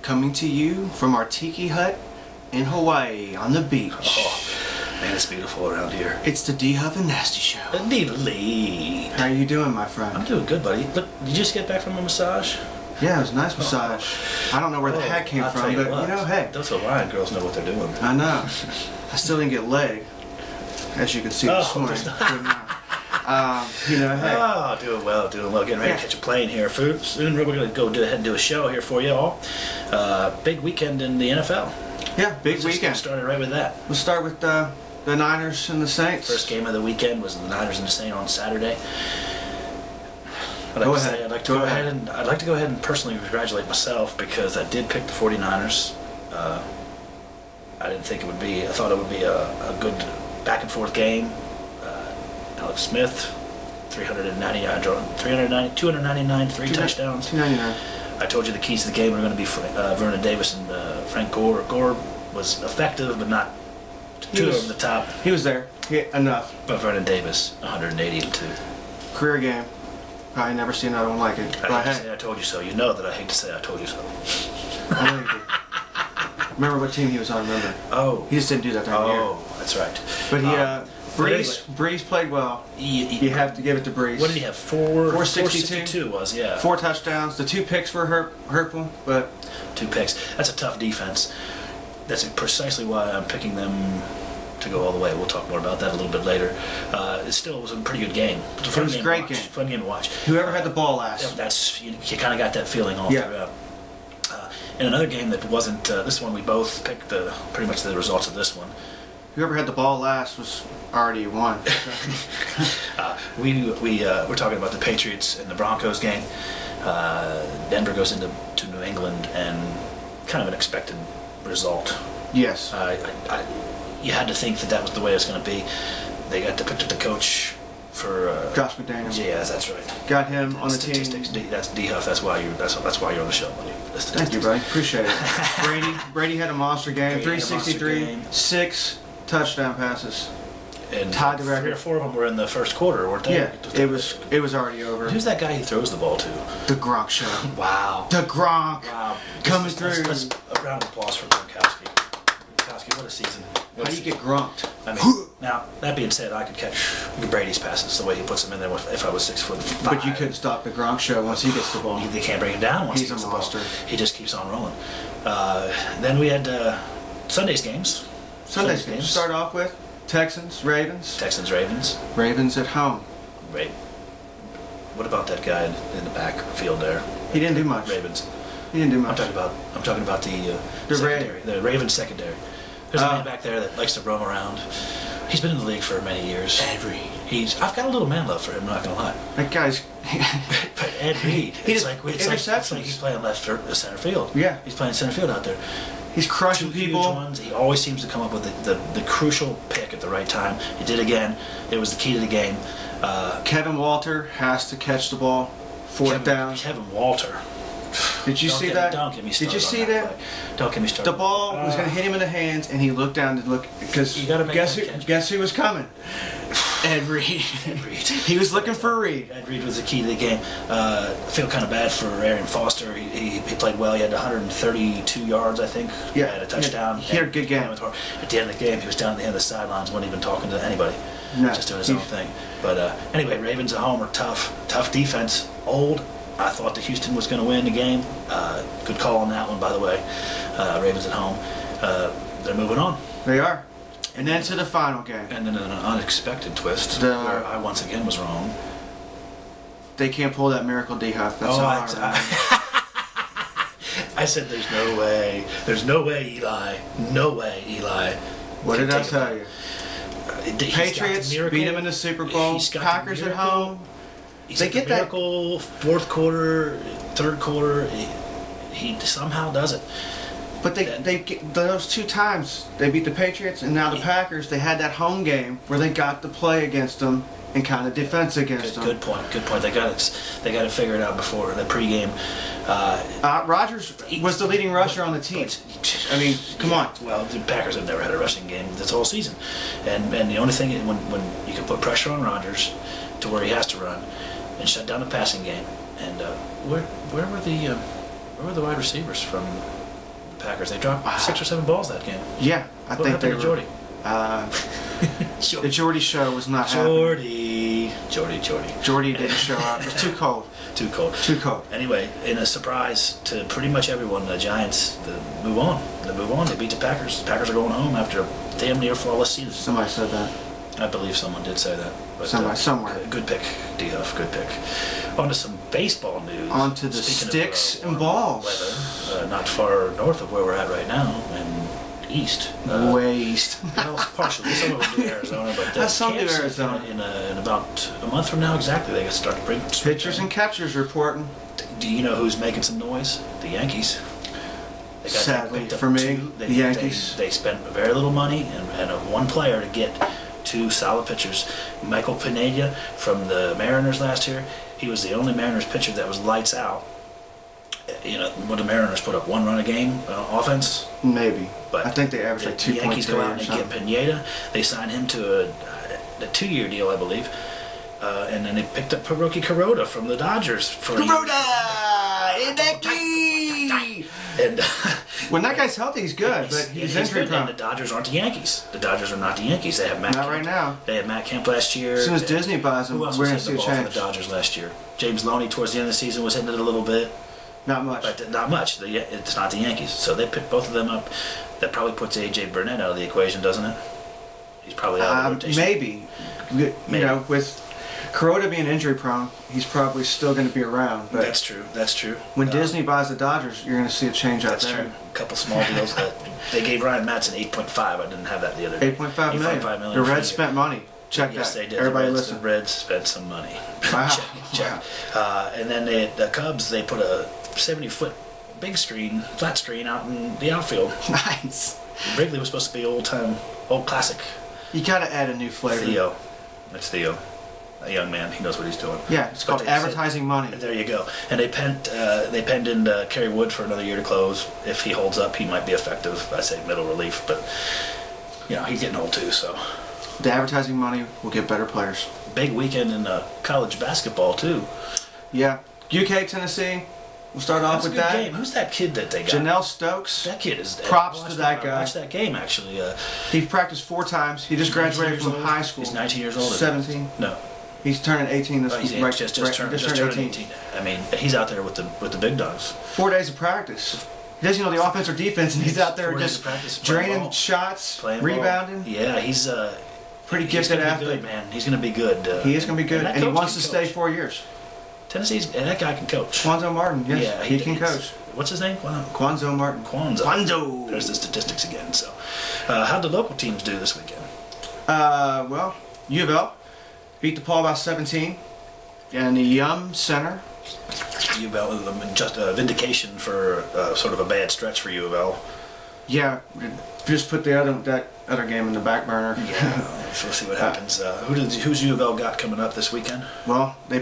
coming to you from our tiki hut in Hawaii on the beach. Oh, man, it's beautiful around here. It's the Dhuff and Nasty Show. Indeed. How are you doing, my friend? I'm doing good, buddy. Look, did you just get back from a massage? Yeah, it was a nice massage. I don't know where the hat came from, but you know, hey. Those Hawaiian girls know what they're doing. I know. I still didn't get leg, as you can see this morning. You know, hey. Oh, doing well, doing well. Getting ready to catch a plane here. Soon we're going to go ahead and do a show here for you all. Big weekend in the NFL. Yeah, big weekend. Started right with that. We'll start with the Niners and the Saints. First game of the weekend was the Niners and the Saints on Saturday. I'd like to go ahead and personally congratulate myself because I did pick the 49ers. I didn't think it would be. I thought it would be a good back and forth game. Alex Smith, 299, 3 touchdowns. 299. I told you the keys to the game were going to be Vernon Davis and Frank Gore. Gore was effective, but not too over the top. He was there. Enough. But Vernon Davis, 180 and 2. Career game. Probably never seen another one like it. I hate to say I told you so. You know that I hate to say I told you so. I know you do. Remember what team he was on, remember? Oh. He just didn't do that during the year. Oh, that's right. But he, Breeze played well. You have to give it to Breeze. What did he have? 462? 462 was, yeah. 4 touchdowns. The 2 picks were hurtful, but... 2 picks. That's a tough defense. That's precisely why I'm picking them to go all the way. We'll talk more about that a little bit later. It still was a pretty good game. It was a great game. Fun game to watch. Whoever had the ball last. That's you kind of got that feeling all throughout. In another game that wasn't this one, we both picked pretty much the results of this one. Whoever had the ball last was already won. We're talking about the Patriots and the Broncos game. Denver goes into New England and kind of an expected result. Yes. You had to think that was the way it was going to be. They got to pick up the coach for Josh McDaniels. Yeah, that's right. Got him on the team. That's Dhuff. That's why you're on the show, buddy. Thank you, buddy. Appreciate it. Brady had a monster game. 363, 6 touchdown passes. And tied the record. 3 or 4 of them were in the first quarter, weren't they? Yeah, it was already over. Who's that guy he throws the ball to? The Gronk Show. Wow. The Gronk. Wow. Coming through. Let's a round of applause for Gronkowski. Gronkowski, what a season. How do you get gronked? I mean, now, that being said, I could catch Brady's passes the way he puts them in there if I was 6'5". But you couldn't stop the Gronk Show once he gets the ball. They can't bring him down once he gets the ball. He's a monster. He just keeps on rolling. Then we had Sunday's games. Sunday's games. Start off with Texans, Ravens. Texans, Ravens. Ravens at home. Right. What about that guy in the backfield there? He didn't do much. Ravens. He didn't do much. I'm talking about the secondary, the Ravens secondary. There's a man back there that likes to roam around. He's been in the league for many years. Ed Reed. I've got a little man love for him, I'm not gonna lie. That guy's but Ed Reed, it's like interceptions. He's playing left center field. Yeah. He's playing center field out there. He's crushing people. Huge ones. He always seems to come up with the crucial pick at the right time. He did again. It was the key to the game. Kevin Walter has to catch the ball. Fourth down. Kevin Walter. Did you see that? Don't get me started. Did you see that? Don't get me started. The ball was going to hit him in the hands, and he looked down to look because guess who was coming? Ed Reed. Ed Reed. He was looking for Reed. Ed Reed was the key to the game. I feel kind of bad for Arian Foster. He played well. He had 132 yards, I think. Yeah. He had a touchdown. He had a good game. At the end of the game, he was down at the end of the sidelines, wasn't even talking to anybody. No. Just doing his own thing. But anyway, Ravens at home are tough. Tough defense. Old. I thought that Houston was going to win the game. Good call on that one, by the way. Ravens at home. They're moving on. They are. And then to the final game. And then an unexpected twist where I once again was wrong. They can't pull that miracle Dhuff. That's all I said there's no way. There's no way, Eli. No way, Eli. What did I tell you? Patriots beat him in the Super Bowl. Packers at home. They get that miracle, fourth quarter, third quarter. He somehow does it. But they those 2 times they beat the Patriots and now the Packers. They had that home game where they got to play against them and kind of defense against them. Good point. Good point. They got to figure it out before the pregame. Rodgers was the leading rusher on the team. I mean, come on. Well, the Packers have never had a rushing game this whole season, and the only thing is when you can put pressure on Rodgers to where he has to run and shut down the passing game. And where were the wide receivers from Packers. They dropped 6 or 7 balls that game. Yeah, I What think they happened to were. Jordy? The Jordy show was not happening. Jordy. Jordy didn't show up. It was too cold. Too cold. Too cold. Anyway, in a surprise to pretty much everyone, the Giants move on. They beat the Packers. The Packers are going home after a damn near flawless season. Somebody said that. I believe someone did say that. But, Somewhere. Good pick, D-Huff. Good pick. On to some baseball news. On to the Speaking sticks of, and balls. Weather, not far north of where we're at right now, and east. Way east. Well, partially. Some of them do Arizona, but That's some do Kansas, Arizona. In about a month from now, exactly, they can start to bring Pitchers and catchers reporting. Do you know who's making some noise? The Yankees. Sadly for me, the Yankees. They spent very little money and one player to get 2 solid pitchers. Michael Pineda from the Mariners last year. He was the only Mariners pitcher that was lights out. You know, when the Mariners put up 1 run a game offense. Maybe. But I think they averaged like 2.3 the Yankees go out and or get Pineda. They signed him to a 2-year deal, I believe. And then they picked up Hiroki Kuroda from the Dodgers for Hideki! And when that guy's healthy, he's good, but he's injury prone. And the Dodgers aren't the Yankees. The Dodgers are not the Yankees. They have Matt. Not Kemp. right now. They had Matt Kemp last year. As soon as Disney buys him, Who else we're was going to hitting see the a ball for the change. Dodgers last year? James Loney towards the end of the season was hitting it a little bit, Not much. but not much. It's not the Yankees. So they picked both of them up. That probably puts A.J. Burnett out of the equation, doesn't it? He's probably out of the rotation. Maybe. You know, with Kuroda being injury prone, he's probably still going to be around. But That's true. That's true. when Disney buys the Dodgers, you're going to see a change out That's there. true. A couple small deals. They gave Ryan Matson 8.5. I didn't have that the other day. 8.5 million. 8.5 million. The for Reds you. spent money. Check Yes, that. they did. Everybody the listen. Reds spent some money. Wow. check. And then the Cubs, they put a 70-foot big screen, flat screen out in the outfield. Nice. Wrigley was supposed to be old classic. You got to add a new flavor. Theo. It's Theo. A young man. He knows what he's doing. Yeah, it's But called they advertising money. There you go. And they penned in Kerry Wood for another year to close. If he holds up, he might be effective. I say middle relief, but you know he's getting old too. So The advertising money will get better players. big weekend in college basketball too. Yeah. UK, Tennessee. We'll start off That's a with good that. game. Who's that kid that they got? Janelle Stokes. That kid is. Props I to watched that I guy. watched that game actually. He practiced 4 times. He just 19 graduated years from old? high school. He's 19 years old. isn't he? 17. No. He's turning 18 this Oh, he's right, just right- turned just turned 18. I mean, he's out there with the big dogs. 4 days of practice. He doesn't know the offense or defense, and he's out there 4 days just of practice, playing draining ball. shots, Playing ball. rebounding. Yeah, he's Pretty he's gifted gonna be athlete. good, man. He's going to be good. He is going to be good, that and he coach wants can to stay coach. 4 years. And that guy can coach. Quanzo Martin, yes, Yeah, he can coach. What's his name? Quanzo Martin. Quanzo. There's the statistics again. So, how'd the local teams do this weekend? Well, U of L beat DePaul by 17, and the Yum Center. U of L, just vindication for sort of a bad stretch for U of L. Yeah, just put that other game in the back burner. Yeah, so we'll see what happens. Who's U of L got coming up this weekend? Well, they're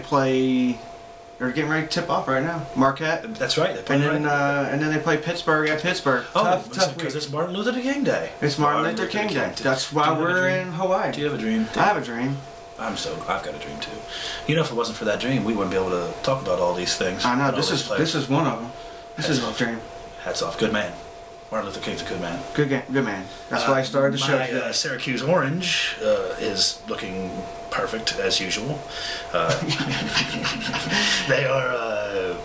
getting ready to tip off right now. Marquette. That's right. They play And then they play Pittsburgh at Pittsburgh. Tough week. because it's Martin Luther King Day. It's Martin Luther King Day. That's why we're in Hawaii. Do you have a dream? I have a dream. I've got a dream too. You know, if it wasn't for that dream, we wouldn't be able to talk about all these things. I know. and all This those is players. one of them. This is a dream. Hats off. Good man. Martin Luther King's a good man. Good game. Good man. That's why I started the show My today. Syracuse Orange is looking perfect as usual. They are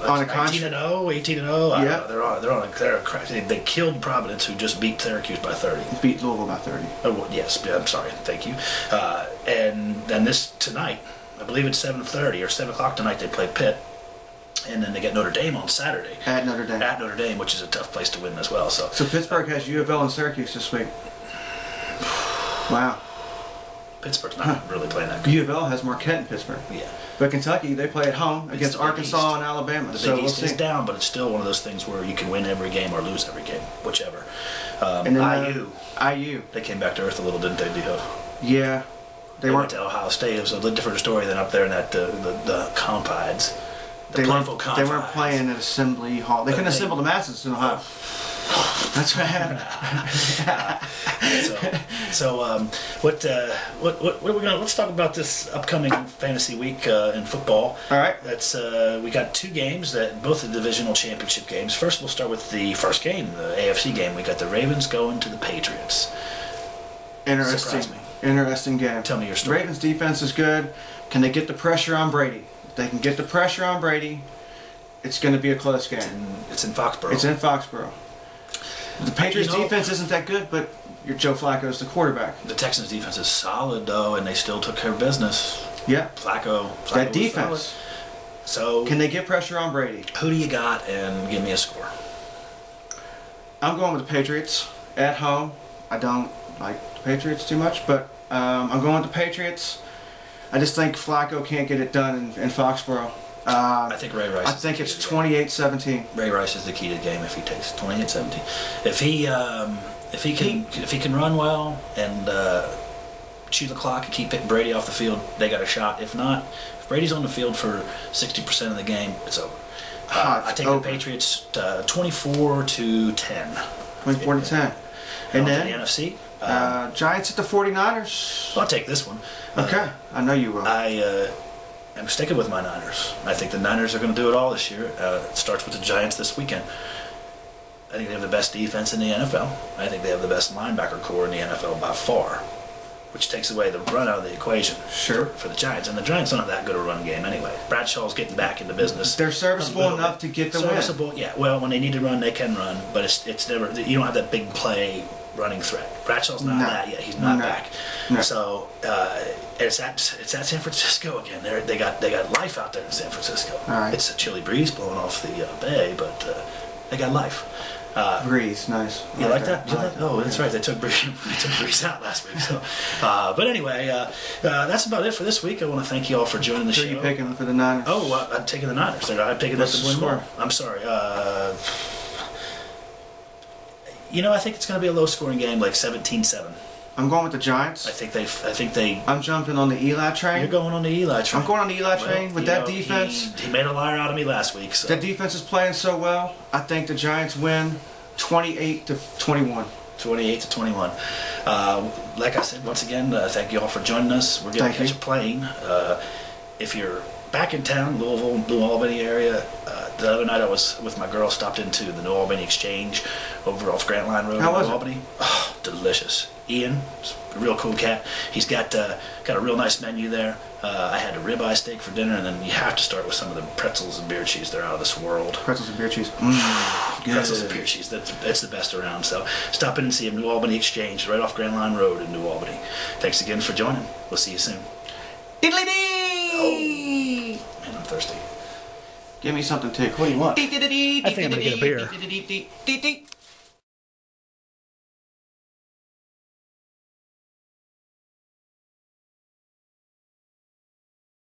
On a 19-0, 18-0. Yeah. They killed Providence, who just beat Syracuse by 30. Beat Louisville by 30. Oh, well, yes, I'm sorry. Thank you. And then this tonight, I believe it's 7:30 or 7 o'clock tonight. They play Pitt, and then they get Notre Dame on Saturday. At Notre Dame. At Notre Dame, which is a tough place to win as well. So Pittsburgh has U of L and Syracuse this week. Wow. Pittsburgh's not really playing that good. U of L has Marquette in Pittsburgh. Yeah. But Kentucky, they play at home It's against the Big Arkansas East. and Alabama. The So Big we'll East is see. down, but it's still one of those things where you can win every game or lose every game, whichever. And then, IU. They came back to earth a little, didn't they, D-Ho? Yeah. They went to Ohio State. It was a little different story than up there in that the Confides. They weren't playing at Assembly Hall. They couldn't assemble the masses in Ohio. That's what happened. What are we gonna? Let's talk about this upcoming fantasy week in football. All right. That's we got two games that both the divisional championship games. First, we'll start with the first game, the AFC game. We got the Ravens going to the Patriots. Interesting. Surprise me. Interesting game. Tell me your story. Ravens defense is good. Can they get the pressure on Brady? If they can get the pressure on Brady, it's going to be a close game. It's in Foxborough. It's in Foxborough. The Patriots defense isn't that good, but your Joe Flacco's the quarterback. The Texans defense is solid though, and they still took care of business. Yeah. Flacco That defense. So can they get pressure on Brady? Who do you got, and give me a score? I'm going with the Patriots at home. I don't like the Patriots too much, but I'm going with the Patriots. I just think Flacco can't get it done in Foxborough. I think Ray Rice. I think it's 28-17. Ray Rice is the key to the game if he takes 28-17. If he can run well and chew the clock and keep Brady off the field, they got a shot. If not, if Brady's on the field for 60% of the game, it's over. I take the Patriots 24-10. 24-10. And then the NFC. Giants at the 49ers. I'll take this one. Okay, I know you will. I'm sticking with my Niners. I think the Niners are going to do it all this year. It starts with the Giants this weekend. I think they have the best defense in the NFL. I think they have the best linebacker core in the NFL by far, which takes away the run out of the equation for the Giants. And the Giants don't have that good a run game anyway. Bradshaw's getting back into business. They're serviceable enough to get the win. Yeah. Well, when they need to run, they can run, but it's never. You don't have that big play running threat. Bradshaw's not that yet. He's not back. No. So it's at San Francisco again. They got life out there in San Francisco. Right. It's a chilly breeze blowing off the bay, but they got life. Breeze, nice. You like that? Oh, that's right. They took Breeze out last week. So, but anyway, that's about it for this week. I want to thank you all for joining the show. Who are you picking for the Niners? Oh, I'm taking the Niners. I'm taking them to win more. I'm sorry. I think it's going to be a low-scoring game, like 17-7. I'm going with the Giants. I think they. I'm jumping on the Eli train. You're going on the Eli train. I'm going on the Eli train with that defense. He made a liar out of me last week. So. That defense is playing so well. I think the Giants win 28-21. 28-21. Like I said, once again, thank you all for joining us. We're going to catch a plane. If you're back in town, Louisville, New Albany area, the other night I was with my girl, stopped into the New Albany Exchange over off Grant Line Road in New Albany. Oh, delicious. Ian, a real cool cat. He's got a real nice menu there. I had a ribeye steak for dinner, and then you have to start with some of the pretzels and beer cheese. They're out of this world. Pretzels and beer cheese. Pretzels and beer cheese. That's the best around. So stop in and see him. New Albany Exchange, right off Grand Line Road in New Albany. Thanks again for joining. We'll see you soon. Diddly-dee! Oh, man, I'm thirsty. Give me something too. What do you want? I think I'm going to get a beer.